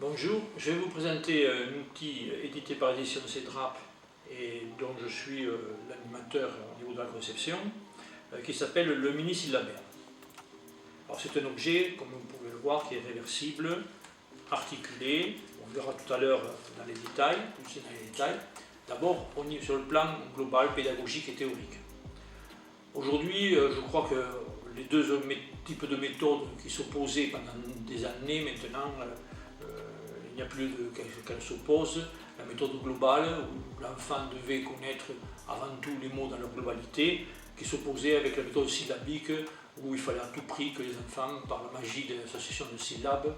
Bonjour, je vais vous présenter un outil édité par l'édition CEDRAP et dont je suis l'animateur au niveau de la conception, qui s'appelle le mini syllabaire. Alors c'est un objet, comme vous pouvez le voir, qui est réversible, articulé. On verra tout à l'heure dans les détails, plus dans les détails. D'abord, on est sur le plan global, pédagogique et théorique. Aujourd'hui, je crois que les deux types de méthodes qui s'opposaient pendant des années maintenant, il n'y a plus qu'elles s'opposent. La méthode globale, où l'enfant devait connaître avant tout les mots dans leur globalité, qui s'opposait avec la méthode syllabique, où il fallait à tout prix que les enfants, par la magie de l'association de syllabes,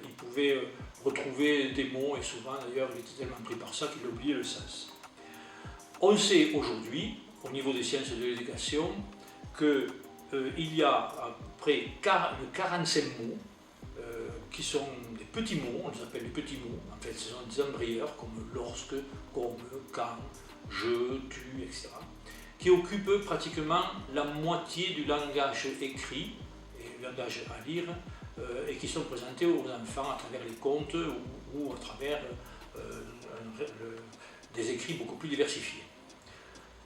ils pouvaient retrouver des mots, et souvent d'ailleurs il était tellement pris par ça qu'il oubliait le sens. On sait aujourd'hui, au niveau des sciences de l'éducation, qu'il y a à peu près 45 mots qui sont des petits mots, on les appelle les petits mots, en fait ce sont des embryeurs comme lorsque, comme, quand, je, tu, etc. qui occupent pratiquement la moitié du langage écrit et du langage à lire et qui sont présentés aux enfants à travers les contes ou à travers des écrits beaucoup plus diversifiés.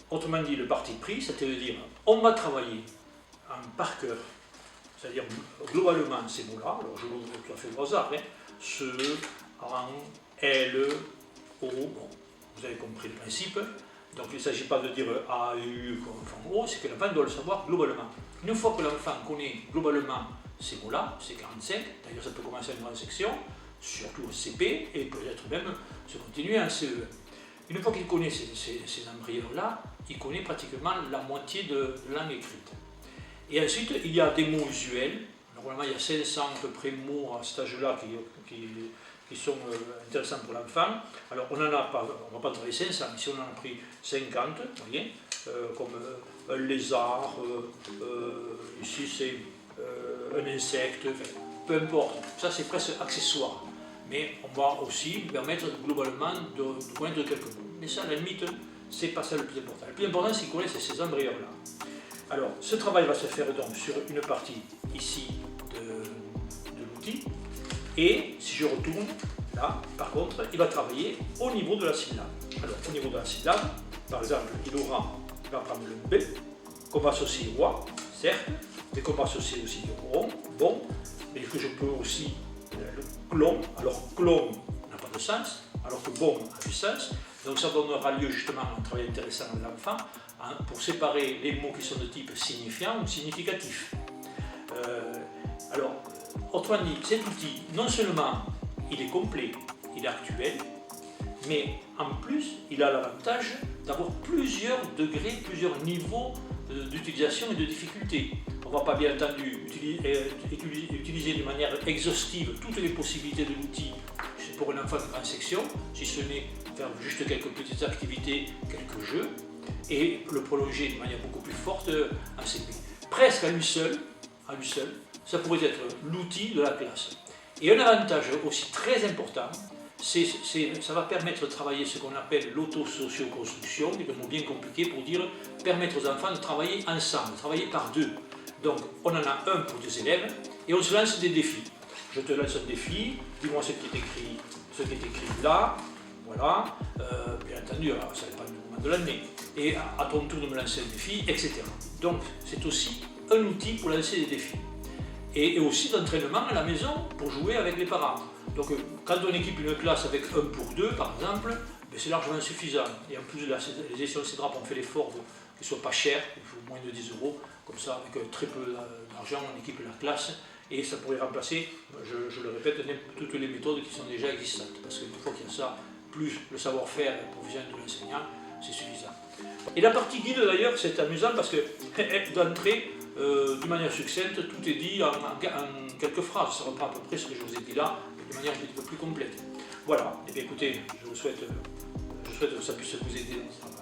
Autrement dit, le parti pris, c'est-à-dire on va travailler par cœur, c'est-à-dire globalement ces mots-là, alors je l'ouvre tout à fait au hasard, ce, en, elle, o, bon, vous avez compris le principe. Donc il ne s'agit pas de dire A, U, comme O, c'est que l'enfant doit le savoir globalement. Une fois que l'enfant connaît globalement ces mots-là, ces 45, d'ailleurs ça peut commencer en grande section, surtout au CP, et peut-être même se continuer en CE1. Une fois qu'il connaît ces embryons-là, il connaît pratiquement la moitié de langue écrite. Et ensuite, il y a des mots usuels. Normalement, il y a 500 à peu près mots à cet âge-là qui sont intéressants pour l'enfant. Alors, on n'en a pas, on ne va pas travailler 500, mais si on en a pris 50, vous voyez, comme un lézard, ici c'est un insecte, enfin, peu importe, ça c'est presque accessoire. Mais on va aussi permettre globalement de connaître quelques mots. Mais ça, à la limite, c'est pas ça le plus important. Le plus important, c'est qu'on connaisse ces embryons-là. Alors, ce travail va se faire donc sur une partie ici de l'outil. Et si je retourne, là, par contre, il va travailler au niveau de la syllabe. Alors, au niveau de la syllabe, par exemple, il va prendre le B, qu'on va associer au A, certes, mais qu'on va associer aussi au rond, bon, et que je peux aussi le clon. Alors, clon n'a pas de sens, alors que bon a du sens. Donc, ça donnera lieu justement à un travail intéressant de l'enfant pour séparer les mots qui sont de type signifiant ou significatif. Alors, autrement dit, cet outil, non seulement il est complet, il est actuel, mais en plus, il a l'avantage d'avoir plusieurs degrés, plusieurs niveaux d'utilisation et de difficulté. On ne va pas bien entendu utiliser de manière exhaustive toutes les possibilités de l'outil pour un enfant de grande section, si ce n'est faire juste quelques petites activités, quelques jeux, et le prolonger de manière beaucoup plus forte en CP. Presque à lui seul, ça pourrait être l'outil de la classe. Et un avantage aussi très important, ça va permettre de travailler ce qu'on appelle l'auto-socio-construction, qui est un mot bien compliqué pour dire permettre aux enfants de travailler ensemble, de travailler par deux. Donc on en a un pour deux élèves et on se lance des défis. Je te lance un défi, dis-moi ce qui est écrit là, voilà, bien entendu, alors, ça n'est pas le moment de l'année, et à ton tour de me lancer un défi, etc. Donc c'est aussi un outil pour lancer des défis. Et aussi d'entraînement à la maison pour jouer avec les parents. Donc quand on équipe une classe avec 1 pour 2 par exemple, c'est largement suffisant. Et en plus, les éditions CEDRAP ont fait l'effort qu'il ne soit pas cher, il faut moins de 10 €, comme ça avec très peu d'argent on équipe la classe. Et ça pourrait remplacer, je le répète, toutes les méthodes qui sont déjà existantes. Parce qu'une fois qu'il y a ça, plus le savoir-faire et la professionnel de l'enseignant, c'est suffisant. Et la partie guide d'ailleurs, c'est amusant parce que d'entrée, d'une manière succincte, tout est dit en quelques phrases. Ça reprend à peu près ce que je vous ai dit là, mais de manière un petit peu plus complète. Voilà, et bien écoutez, je souhaite que ça puisse vous aider dans ce travail.